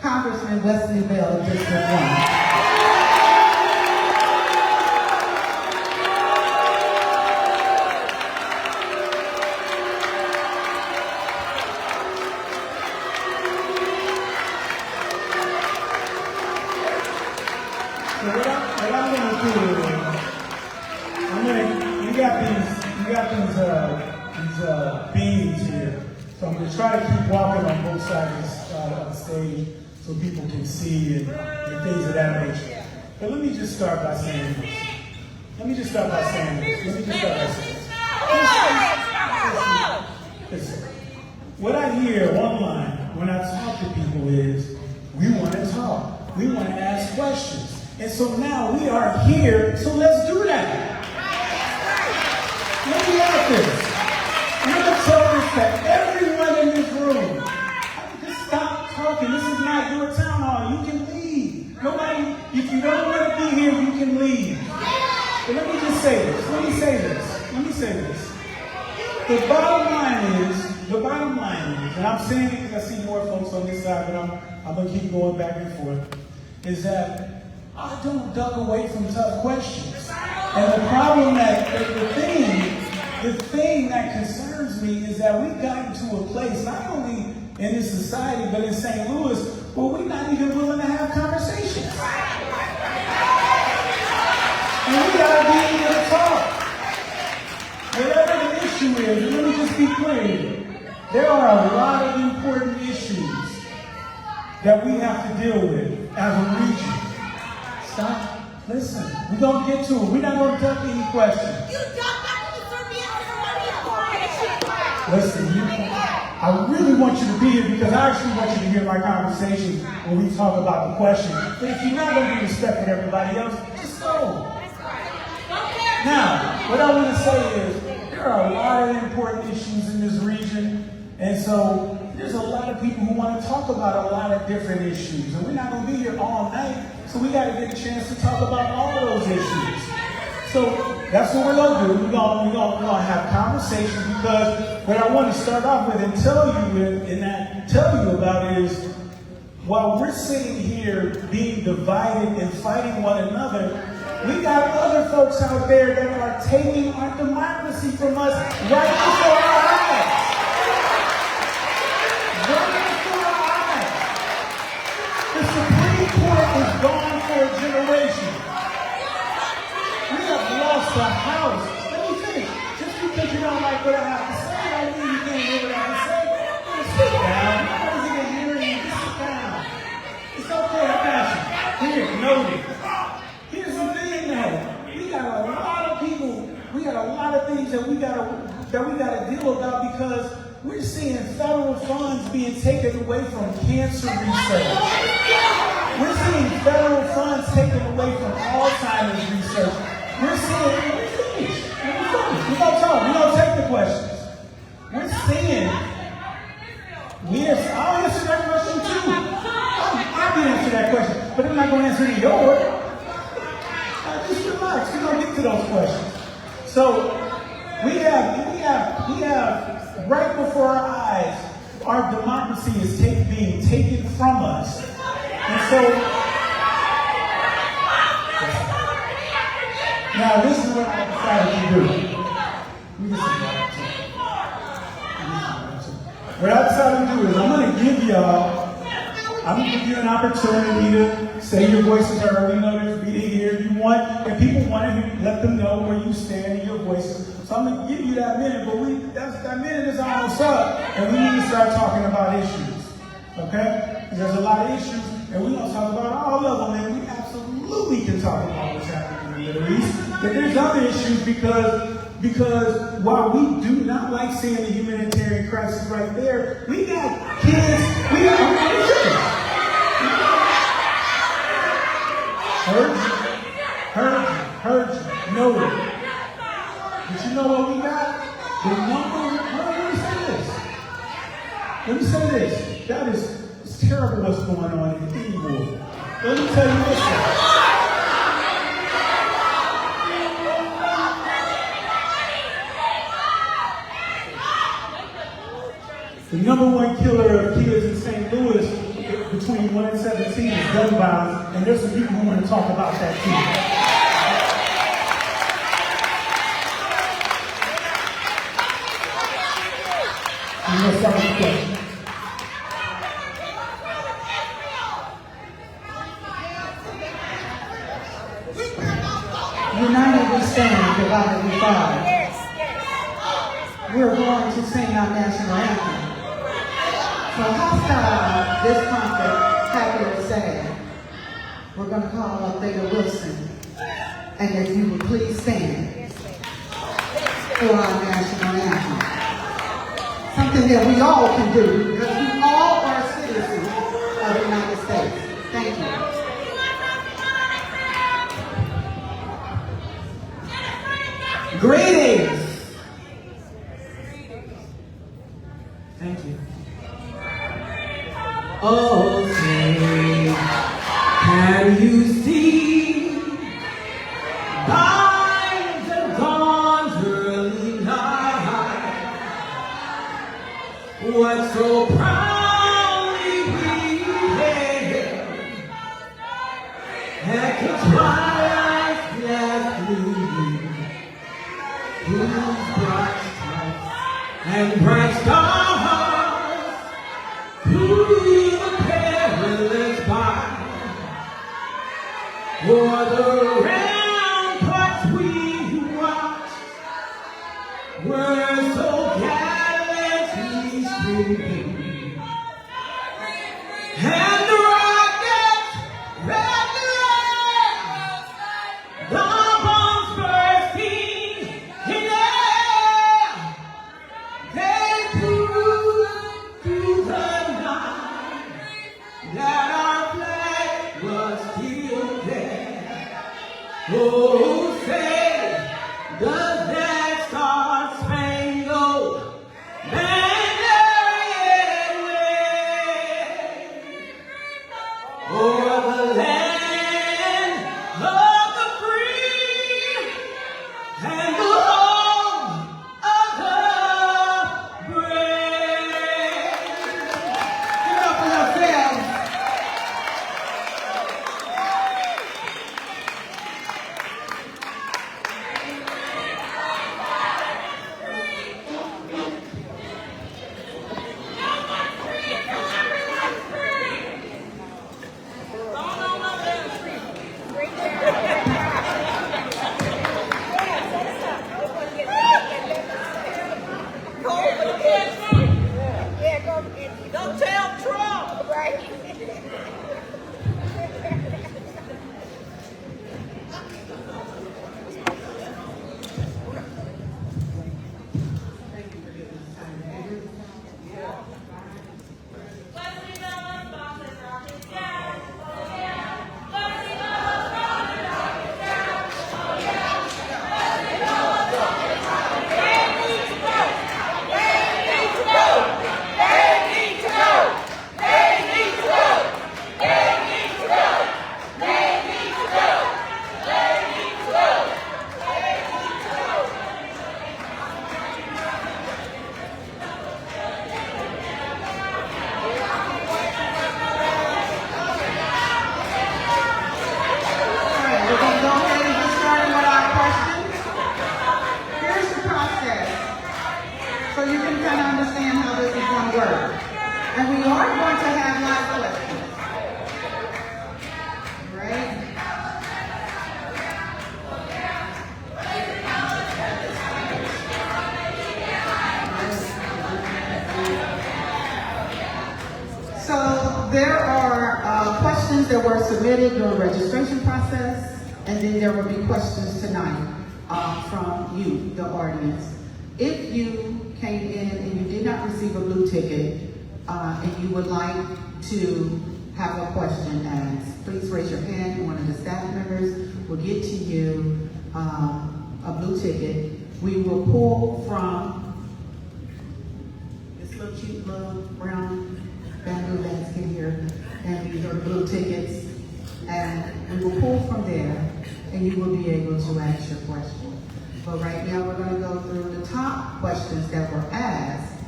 Congressman Wesley Bell of District 1. What I'm going to do is, you got these beams here, so I'm going to try to keep walking on both sides of the stage so people can see and things of that nature. But let me just start by saying this. Listen. What I hear online when I talk to people is, we want to talk. We want to ask questions. And so now we are here, so let's do that. Let me ask this. I'm going to tell this to everyone in this room. Just stop talking. This is not your town hall. You can leave. Nobody, if you don't want to be here, you can leave. But let me just say this. Let me say this. The bottom line is, and I'm saying it because I see more folks on this side, but I'm going to keep going back and forth, is that I don't duck away from tough questions. And the problem the thing that concerns me is that we've gotten to a place, not only in this society, but in St. Louis, where we're not even willing to have conversations. And we gotta be able to talk. Whatever the issue is, and let me just be clear, there are a lot of important issues that we have to deal with as a region. Stop. Listen. We're going to get to it. We're not going to duck any questions. You duck back to the Serbian question. Listen, I really want you to be here because I actually want you to hear my conversation when we talk about the question. But if you're not going to be respectful of everybody else, just go. Now, what I want to say is there are a lot of important issues in this region. And so there's a lot of people who want to talk about a lot of different issues. And we're not going to be here all night. So we got to get a chance to talk about all of those issues. So that's what we're going to do. We're going to have conversation because what I want to start off with and tell you about is while we're sitting here being divided and fighting one another, we got other folks out there that are taking our democracy from us right before our eyes. The Supreme Court is gone for a generation. We have lost the House. Let me finish. Just because you don't like what I have to say, I don't mean you can't hear what I have to say. Sit down. Nobody's going to hear you. Just sit down. It's okay. I got you. Here, noted. Here's the thing, though. We got a lot of people. We got a lot of things that we got to deal about because we're seeing federal funds being taken away from cancer research. We're seeing federal funds taken away from Alzheimer's research. We're seeing, we're going to talk. We're going to take the questions. We're seeing, I'll answer that question too. I can answer that question, but I'm not going to answer any yours. Just relax. We're going to get to those questions. So we have right before our eyes, our democracy is being taken from us. And so, now this is what I decided to do. What I decided to do is I'm going to give you an opportunity to say your voices are heard. We know there's media here. If people want to let them know where you stand in your voices. So I'm going to give you that minute, but that minute is almost up, and we need to start talking about issues, okay? Because there's a lot of issues, and we're going to talk about all of them, and we absolutely can talk about what's happening in the Middle East. But there's other issues because while we do not like seeing the humanitarian crisis right there, we got kids, heard you, know it. But you know what we got? Let me say this. That is, it's terrible what's going on in any war. Let me tell you this. The number one killer of kids in St. Louis between 16, 1 in 17 is gun violence, and there's some people who want to talk about that too. I'm going to start with the question. United we stand, divided we fall. We're going to sing our national anthem. So hostile this concert, happy or sad, we're going to call up Theda Wilson. And if you would please stand for our national anthem. Something that we all can do, because we all are citizens of the United States. Thank you. Greetings. Thank you. Oh, say, can you see by the dawn's early light what so proudly we hailed at the twilight's last gleaming, whose bright stripes and bright stars through the perilous fight, o'er the ramparts we watched were so gallantly streaming, and the rockets red the bombs bursting in air, they proved through the night that our flag was still there. Oh, say, does that star-spangled banner yet wave o'er the land of the free and the home of the brave? Give it up for yourselves. Don't tell Trump. Right. So you can kind of understand how this is going to work. And we are going to have live questions. Right? So there are questions that were submitted during the registration process, and then there will be questions tonight from you, the audience. If you came in and you did not receive a blue ticket and you would like to have a question asked, please raise your hand. One of the staff members will get to you a blue ticket. We will pull from this little cute little brown bamboo basket here, and these are blue tickets, and we will pull from there and you will be able to ask your question. But right now we're going to go through the top questions that were asked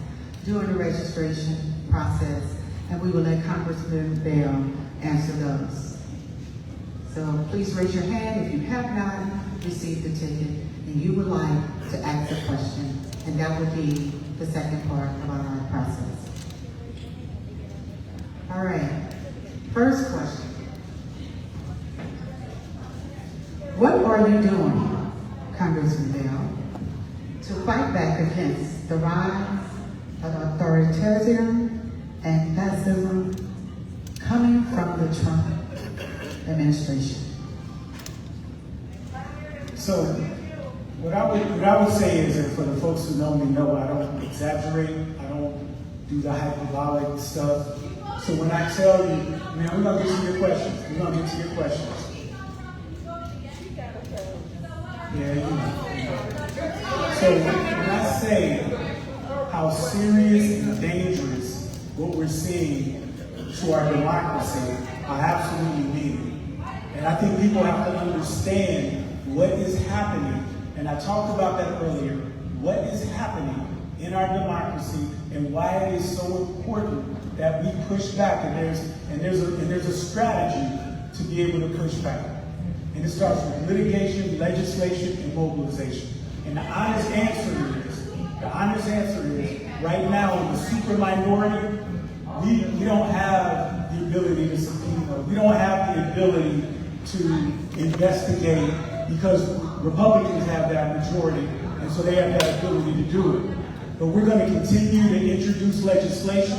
during the registration process, and we will let Congressman Bell answer those. So please raise your hand if you have not received a ticket and you would like to ask a question, and that would be the second part of our process. All right, first question. What are you doing, Congressman Bell, to fight back against the rise of authoritarianism and fascism coming from the Trump administration? So, what I would say is, and for the folks who know me know, I don't exaggerate, I don't do the hyperbolic stuff. So when I tell you, man, we're gonna get to your questions. We're gonna get to your questions. Yeah, you know. So when I say how serious and dangerous what we're seeing to our democracy, I absolutely mean it. And I think people have to understand what is happening. And I talked about that earlier. What is happening in our democracy and why it is so important that we push back. And there's a strategy to be able to push back. And it starts with litigation, legislation, and mobilization. And the honest answer is, right now in the super minority, we don't have the ability to subpoena. We don't have the ability to investigate because Republicans have that majority, and so they have that ability to do it. But we're going to continue to introduce legislation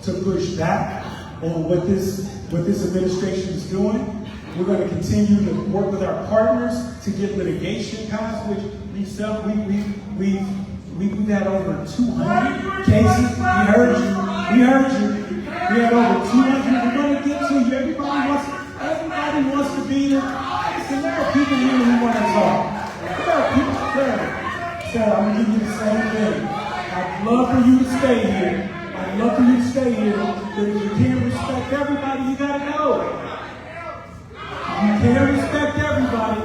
to push back on what this administration is doing. We're going to continue to work with our partners to get litigation passed, which we've had over 200 cases. We heard you. We had over 200. We're going to get to you. Everybody wants to be there. Listen, there are people here who want to talk. There are people there. So I'm going to give you the same thing. I'd love for you to stay here. But if you can't respect everybody, you got to go. You can't respect everybody.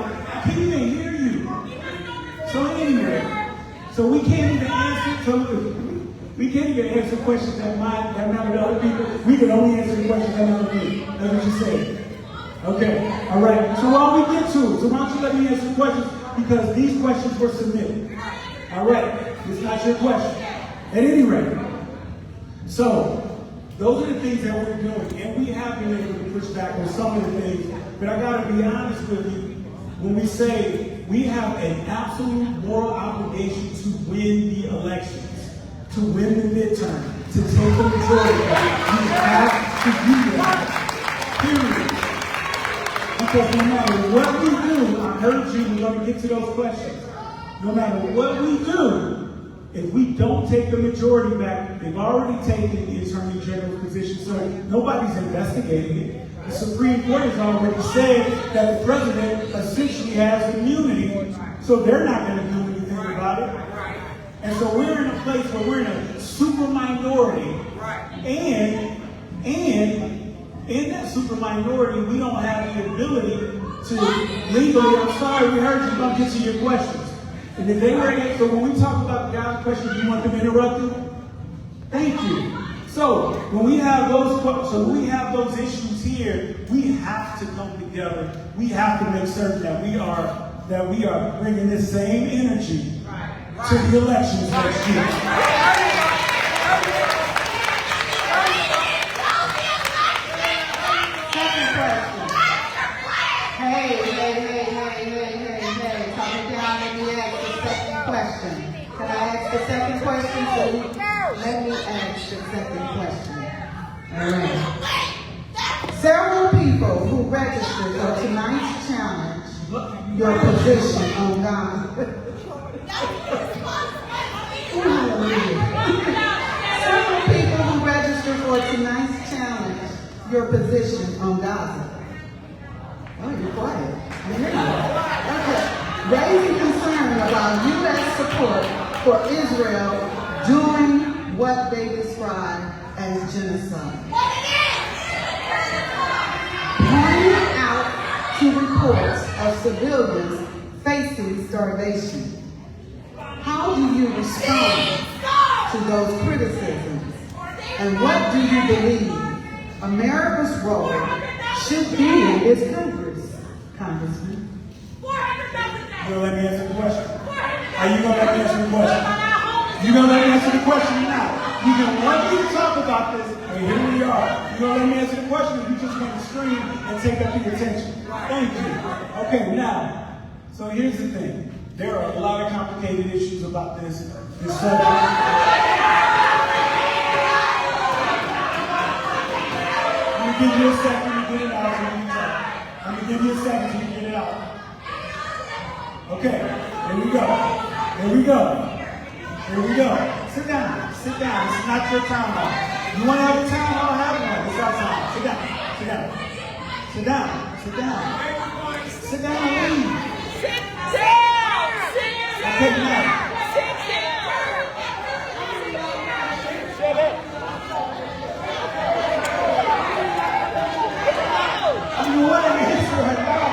People can hear you. So anyway, so we can't even answer questions that matter to other people. We can only answer questions that matter to you. That's what you said. Okay, all right. So while we get to it, so why don't you let me answer questions, because these questions were submitted. All right, it's not your question. At any rate, so those are the things that we're doing, and we have been able to push back on some of the things. But I got to be honest with you, when we say we have an absolute moral obligation to win the elections, to win the midterm, to take the majority, we have to do that. Period. Because no matter what we do, I heard you, we're going to get to those questions. No matter what we do, if we don't take the majority back, they've already taken the Attorney General's position, so nobody's investigating it. The Supreme Court has already said that the president essentially has immunity, so they're not going to do anything about it. And so we're in a place where we're in a super minority, and in that super minority, we don't have the ability to legally, I'm sorry, we heard you, don't get to your questions. And if they were in, so when we talk about the God's questions, you want them interrupted? Thank you. So when we have those issues here, we have to come together. We have to make certain that we are bringing this same energy to the elections next year. Second question. Hey. Talk it down, let me ask the second question. Can I ask the second question? Let me ask the second question. All right. Several people who registered for tonight's challenge your position on God. Several people who registered for tonight's challenge your position on Gaza. Oh, you're quiet. Okay. Raising concern about U.S. support for Israel doing what they describe as genocide. Pointing out to reports of civilians facing starvation. How do you respond to those criticisms? And what do you believe America's role should be in this Congress, Congressman. You gonna let me answer the question? Are you gonna let me answer the question? You gonna let me answer the question or not? You can want me to talk about this, and here we are. You gonna let me answer the question, or you just want to scream and take up your attention? Thank you. Okay, now, so here's the thing. There are a lot of complicated issues about this subject. Let me give you a second to get it out. Let me give you a second to get it out. Okay, here we go. Here we go. Here we go. Sit down. Sit down. It's not your time hall. You want to have a time hall? Have one. It's our time. Sit down. Sit down. Sit down. Sit down. Sit down and leave. Sit down. Okay, now. You want to answer her now.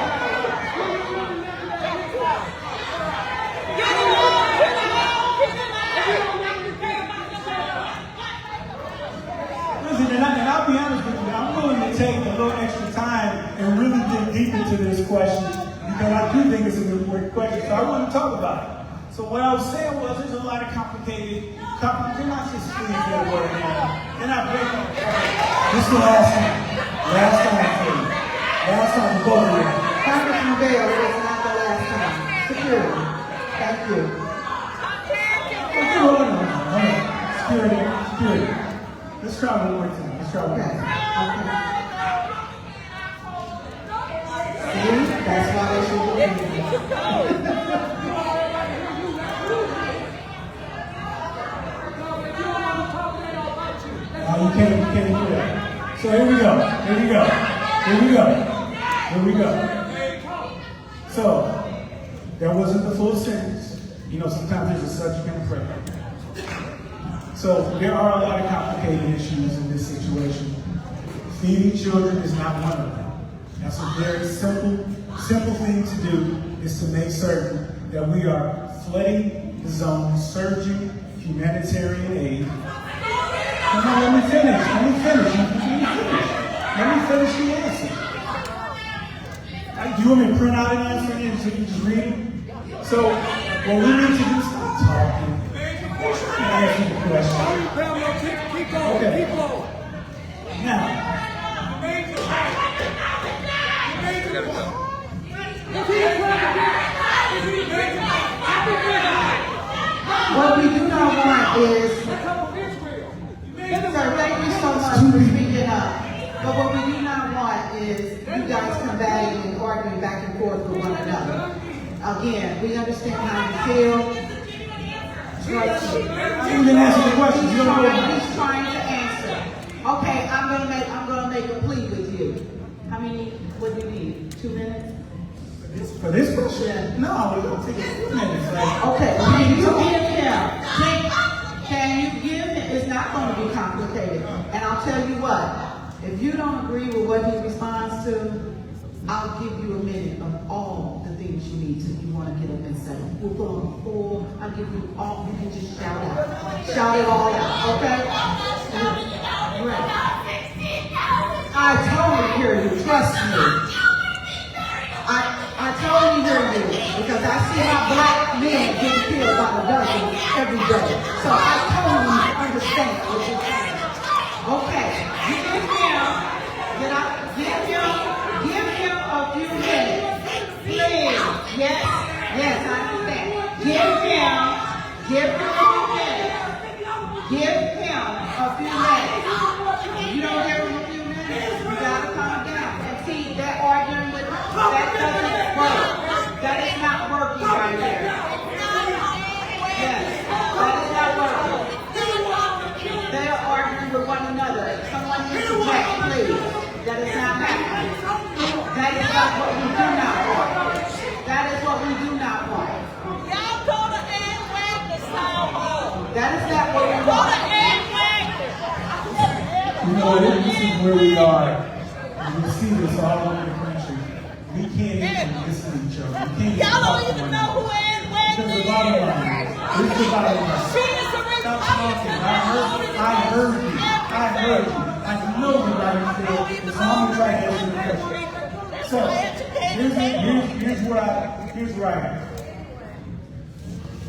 Listen, and I'll be honest with you, I'm willing to take a little extra time and really dig deep into this question because I do think it's an important question, so I want to talk about it. So what I was saying was there's a lot of complicated, can I just please get a word now? Can I break it? This is the last time. Last time for you. Last time for both of you. Congressman Bell, it is not the last time. Security. Thank you. Okay, hold on. Security. Let's try one more time. Let's try one more time. Okay. See? That's why they should be here. You can't do that. So here we go. So, there wasn't the full sentence. You know, sometimes there's a subject and a predicate. So, there are a lot of complicated issues in this situation. Feeding children is not one of them. That's a very simple thing to do is to make certain that we are flooding the zone, surging humanitarian aid. Come on, let me finish the answer. Do you want me to print out an answer and so you just read it? So, what we need to do is stop talking. Answer the question. Okay. Now. What we do not want is, sir, thank you so much for speaking up. But what we do not want is you guys combating and arguing back and forth with one another. Again, we understand how you feel. Trust me. You didn't answer the question. He's trying to answer. Okay, I'm gonna make a plea with you. How many would you need? 2 minutes? For this question? Yeah. No, we're going to take 2 minutes. Okay, can you give him? Can you give him? It's not going to be complicated. And I'll tell you what, if you don't agree with what he responds to, I'll give you a minute of all the things you need to. You want to get up and say, we're going full. I'll give you all. You can just shout out. Shout it all out, okay? Right. I totally hear you. Trust me. I totally hear you because I see how black men get killed by the dozen every day. So I totally understand what you're saying. Okay, give him a few minutes. Please. Yes, I understand. Give him a few minutes. You don't give him a few minutes, you gotta calm down. And see, that arguing with that doesn't work. That is not working right there. Yes, that is not working. They are arguing with one another. Someone interject, please. That is not happening. That is not what we do not want. That is what we do not want. Y'all go to the South. That is not what we want. You know, this is where we are. We see this all over the country. We can't even listen to each other. Y'all don't even know who Ed Wagner is. This is the bottom line. This is the bottom line. She is the Stop talking. I heard you. I know know everybody feels, so I'm gonna try to answer the question. So here's where I am.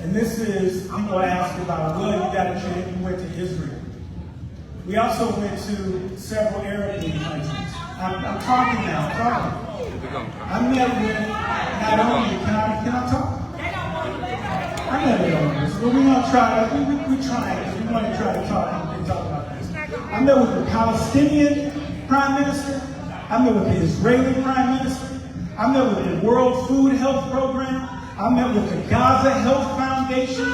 And this is, people ask about, well, you went to Israel. We also went to several Arab countries. I'm talking now, I'm talking. I met with, not only, can I talk? I met with owners, but we're going to try, we want to try to talk and talk about this. I met with the Palestinian Prime Minister. I met with the Israeli Prime Minister. I met with the World Food Health Program. I met with the Gaza Health Foundation.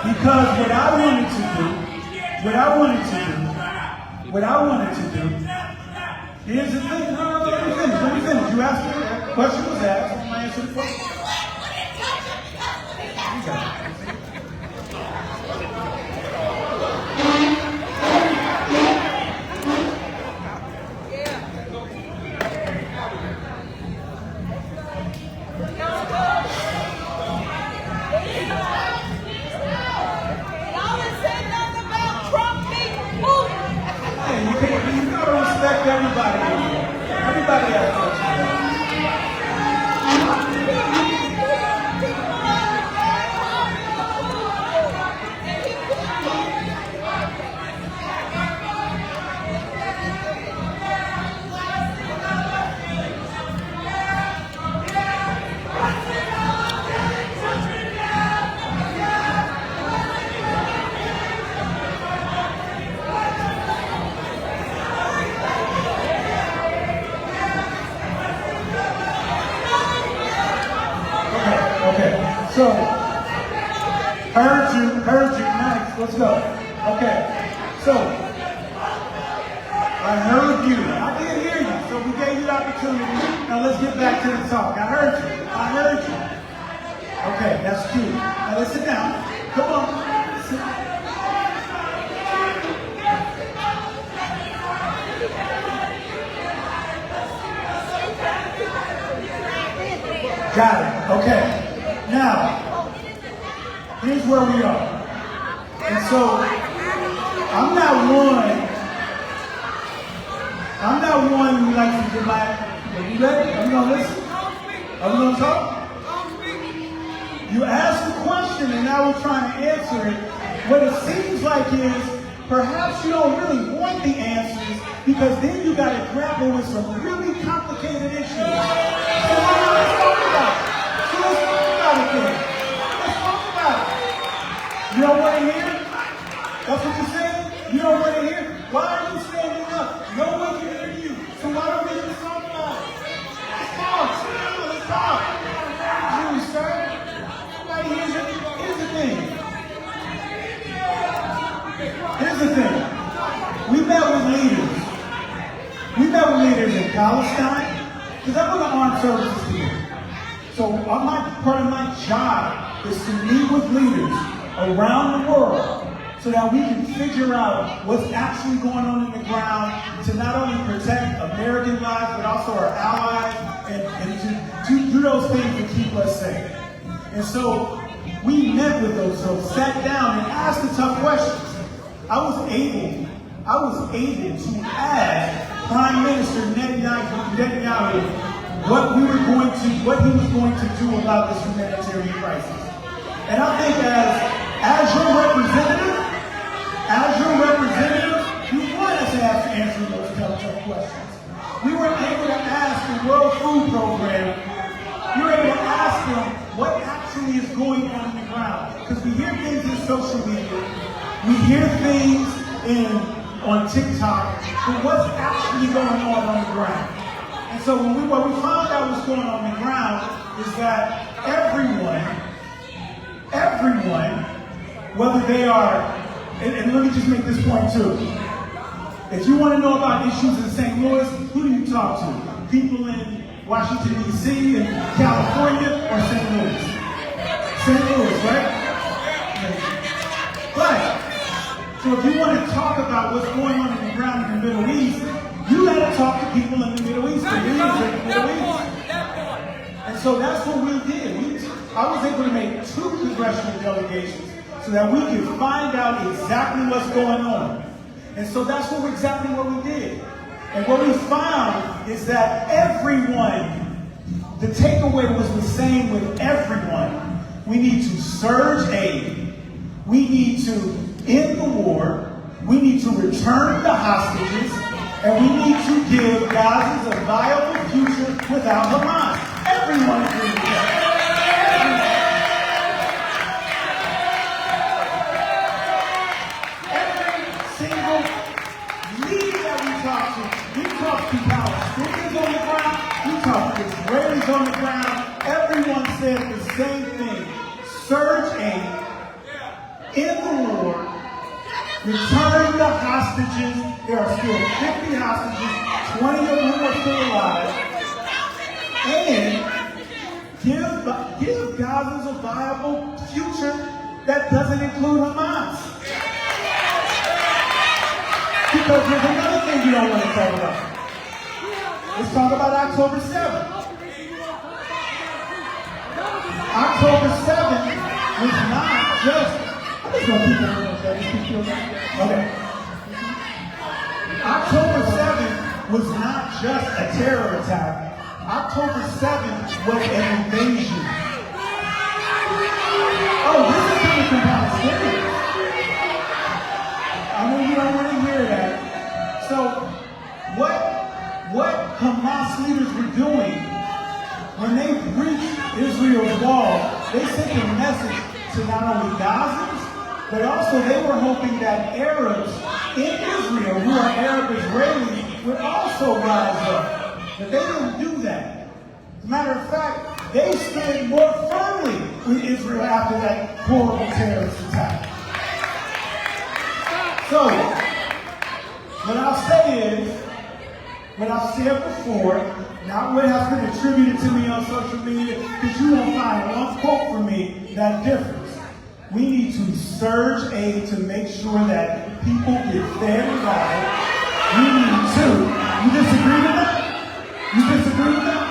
Because what I wanted to do, here's the thing. No, let me finish. You asked me, that question was asked, I'm going to answer the question. Everybody has questions. So, heard you, nice, let's go. Okay, so, I heard you. I did hear you, so we gave you the opportunity. Now let's get back to the talk. I heard you. Okay, that's cute. Now let's sit down. Come on. Got it, okay. Now, here's where we are. And so, I'm not one who likes to debate. Are you ready? Are we going to listen? Are we going to talk? You asked the question and now we're trying to answer it. What it seems like is, perhaps you don't really want the answers because then you got to grapple with some really complicated issues. So let's talk about it. Let's talk about it. You don't want to hear? That's what you're saying? You don't want to hear? Why are you standing up? No one can hear you. So why don't we just talk about it? Let's talk. Let's talk. You, sir. Now here's the thing. Here's the thing. We met with leaders. We met with leaders in Palestine. Because I'm going to armed services here. So part of my job is to meet with leaders around the world so that we can figure out what's actually going on in the ground to not only protect American lives, but also our allies and to do those things to keep us safe. And so we met with those folks, sat down and asked the tough questions. I was able to ask Prime Minister Netanyahu what he was going to do about this humanitarian crisis. And I think as your representative, you want us to have to answer those tough questions. We were able to ask the World Food Program, we were able to ask them what actually is going on the ground. Because we hear things in social media, we hear things on TikTok, but what's actually going on the ground? And so what we found out was going on the ground is that everyone, whether they are, and let me just make this point too. If you want to know about issues in St. Louis, who do you talk to? People in Washington, D.C., and California, or St. Louis? St. Louis, right? Right. So if you want to talk about what's going on in the ground in the Middle East, you got to talk to people in the Middle East, the leaders in the Middle East. And so that's what we did. I was able to make 2 congressional delegations so that we can find out exactly what's going on. And so that's exactly what we did. And what we found is that everyone, the takeaway was the same with everyone. We need to surge aid. We need to end the war. We need to return the hostages. And we need to give Gaza a viable future without Hamas. Everyone agrees with that. Every single leader that we talk to Palestinians on the ground, we talk to Israelis on the ground. Everyone said the same thing. Surge aid, end the war, return the hostages. There are still 50 hostages, 20 of whom are still alive. And give Gaza a viable future that doesn't include Hamas. Because there's another thing you don't want to talk about. Let's talk about October 7th. October 7th was not just... I'm just going to keep it. Okay. October 7th was not just a terror attack. October 7th was an invasion. Oh, this is coming from Palestinians. I know you don't want to hear that. So, what Hamas leaders were doing when they breached Israel's wall, they sent a message to not only Gazans, but also they were hoping that Arabs in Israel, who are Arab Israelis, would also rise up. But they didn't do that. As a matter of fact, they stood more firmly with Israel after that horrible terrorist attack. So, what I'll say is, what I've said before, not what has been attributed to me on social media, because you won't find one quote from me that differs. We need to surge aid to make sure that people get fed and water. We need to. You disagree with that? You disagree with that?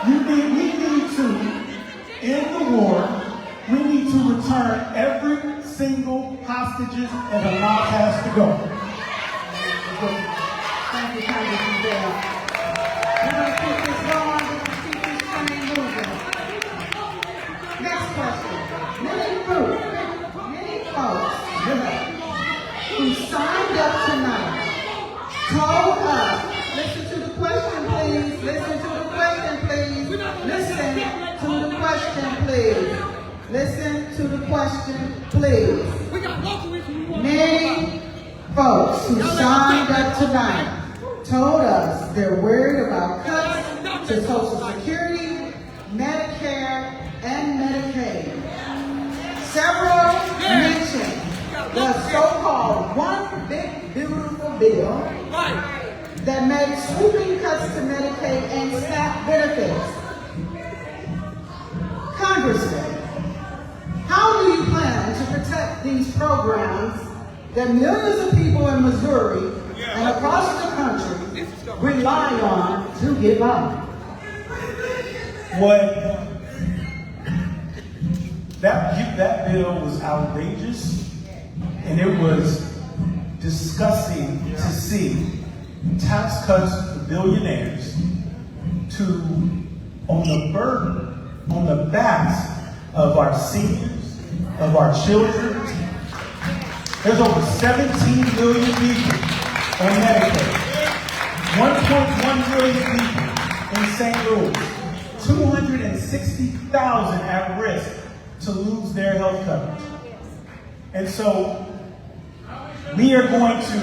We need to end the war. We need to return every single hostages that Hamas has to go. Thank you, Congressman Bell. We're going to keep this going. We're going to keep this train moving. Next question. Many folks who signed up tonight told us, listen to the question, please. Listen to the question, please. Listen to the question, please. Listen to the question, please. Many folks who signed up tonight told us they're worried about cuts to Social Security, Medicare, and Medicaid. Several mentioned the so-called one big beautiful bill that made sweeping cuts to Medicaid and SNAP benefits. Congressman, how do you plan to protect these programs that millions of people in Missouri and across the country rely on to get by? That bill was outrageous, and it was disgusting to see tax cuts for billionaires on the backs of our seniors, of our children. There's over 17 million people on Medicaid, 1.1 million people in St. Louis, 260,000 at risk to lose their health coverage. And so we are going to,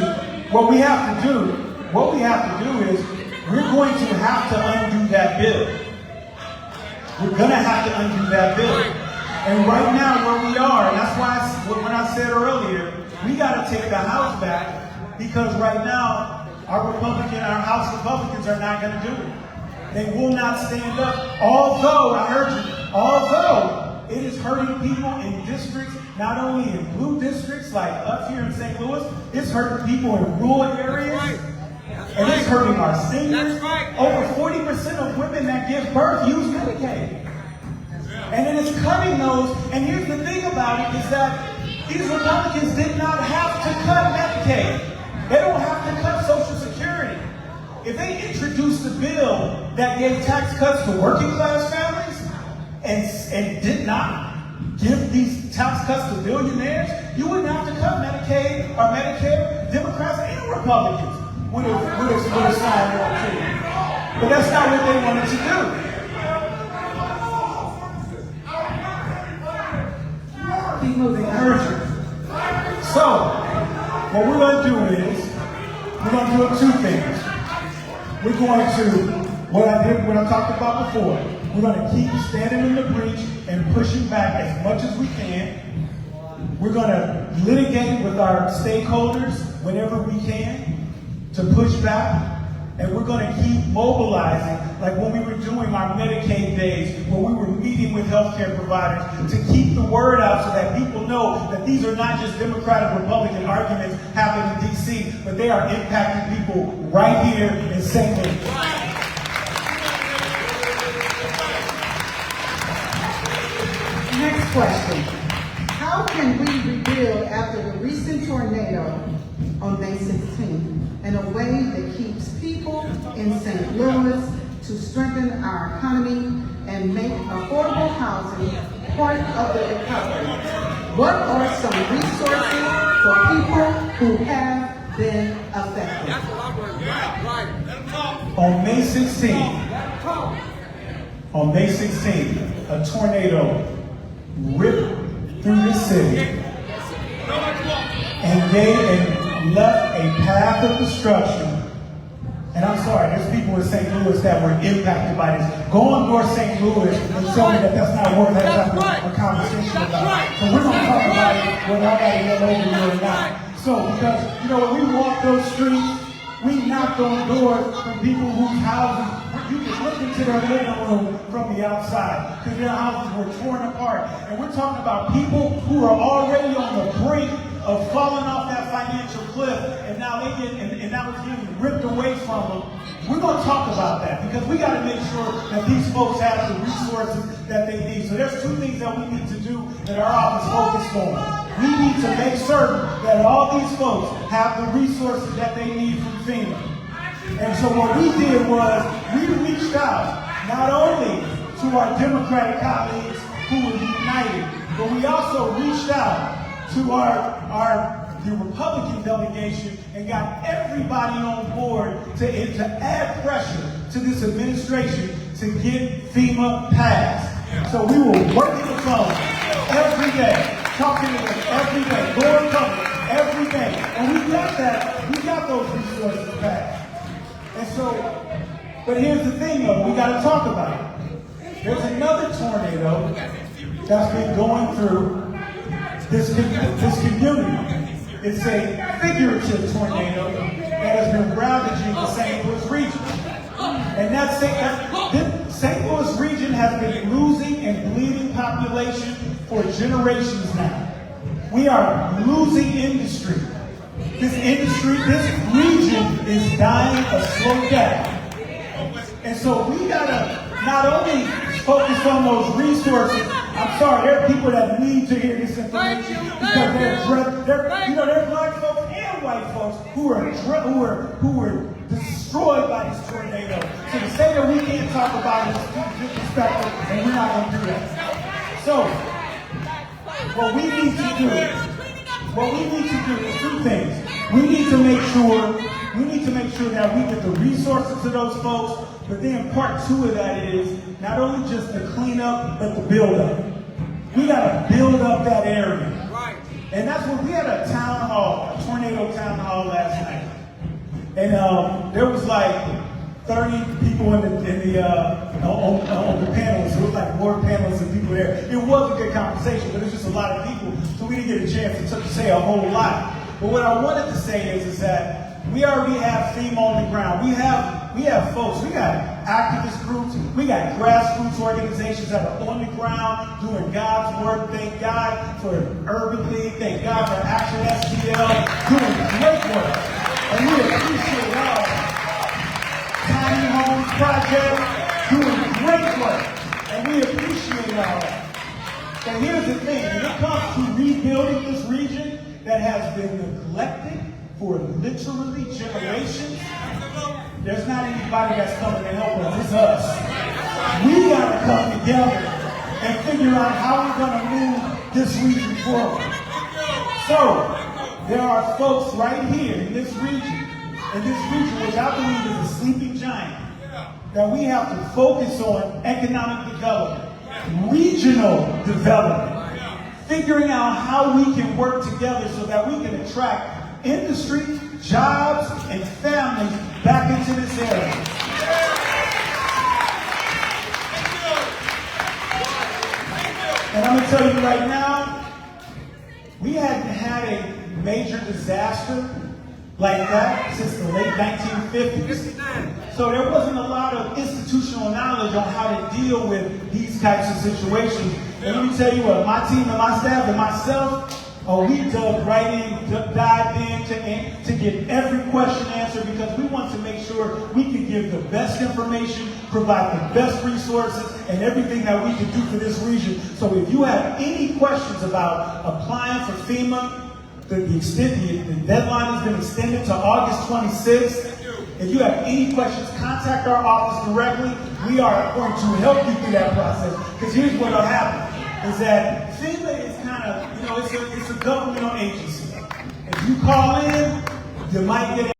what we have to do is we're going to have to undo that bill. We're going to have to undo that bill. And right now where we are, and that's why when I said earlier, we got to take the House back, because right now our House Republicans are not going to do it. They will not stand up. Although it is hurting people in districts, not only in blue districts like up here in St. Louis, it's hurting people in rural areas, and it's hurting our seniors. Over 40% of women that give birth use Medicaid. And then it's cutting those. And here's the thing about it is that these Republicans did not have to cut Medicaid. They don't have to cut Social Security. If they introduced a bill that gave tax cuts to working class families and did not give these tax cuts to billionaires, you wouldn't have to cut Medicaid or Medicare. Democrats and Republicans would have signed on to it. But that's not what they wanted to do. Keep moving. Urgent. So, what we're going to do is, we're going to do two things. We're going to, what I talked about before, we're going to keep standing in the breach and pushing back as much as we can. We're going to litigate with our stakeholders whenever we can to push back. And we're going to keep mobilizing, like when we were doing our Medicaid days, when we were meeting with healthcare providers, to keep the word out so that people know that these are not just Democratic Republican arguments happening in D.C., but they are impacting people right here in St. Louis. Next question. How can we rebuild after the recent tornado on May 16th in a way that keeps people in St. Louis to strengthen our economy and make affordable housing part of the recovery? What are some resources for people who have been affected? On May 16th, a tornado ripped through the city and left a path of destruction. And I'm sorry, there's people in St. Louis that were impacted by this. Go on North St. Louis and tell me that that's not worth having a conversation about. So we're going to talk about it whether I got to get over here or not. So, because, when we walk those streets, we knocked on doors from people whose houses, you can look into their living room from the outside because their houses were torn apart. And we're talking about people who are already on the brink of falling off that financial cliff, and now it's getting ripped away from them. We're going to talk about that because we got to make sure that these folks have the resources that they need. So there's two things that we need to do that our office focused on. We need to make certain that all these folks have the resources that they need from FEMA. And so what we did was we reached out not only to our Democratic colleagues who were united, but we also reached out to the Republican delegation and got everybody on board to add pressure to this administration to get FEMA passed. So we were working the phone every day, talking to them every day, going public every day. And we got those resources passed. And so, but here's the thing though, we got to talk about it. There's another tornado that's been going through this community. It's a figurative tornado that has been ravaging the St. Louis region. And St. Louis region has been losing and bleeding population for generations now. We are losing industry. This region is dying a slow death. And so we gotta not only focus on those resources. I'm sorry, there are people that need to hear this information because they're black folks and white folks who are destroyed by this tornado. So to say that we can't talk about it is disrespectful, and we're not going to do that. So what we need to do is two things. We need to make sure that we get the resources to those folks. But then part two of that is not only just the cleanup, but the build up. We got to build up that area. Right. And that's what we had a tornado town hall last night. And there was like 30 people on the panels. It was like more panelists than people there. It was a good conversation, but it's just a lot of people, so we didn't get a chance to say a whole lot. But what I wanted to say is that we already have FEMA on the ground. We have folks, we got activist groups, we got grassroots organizations that are on the ground doing God's work. Thank God for Urban League, thank God for Action STL, doing great work. And we appreciate y'all. Tiny Homes Project, doing great work. And we appreciate y'all. And here's the thing, when it comes to rebuilding this region that has been neglected for literally generations, there's not anybody that's coming to help us. It's us. We got to come together and figure out how we're going to move this region forward. So, there are folks right here in this region, which I believe is a sleeping giant, that we have to focus on economic development, regional development, figuring out how we can work together so that we can attract industry, jobs, and families back into this area. And I'm going to tell you right now, we hadn't had a major disaster like that since the late 1950s. So there wasn't a lot of institutional knowledge on how to deal with these types of situations. And let me tell you what, my team and my staff and myself, we dug right in, dived in to get every question answered because we want to make sure we can give the best information, provide the best resources, and everything that we can do for this region. So if you have any questions about applying for FEMA, the deadline has been extended to August 26th. If you have any questions, contact our office directly. We are going to help you through that process. Because here's what will happen, is that FEMA is kind of, it's a governmental agency. If you call in, you might get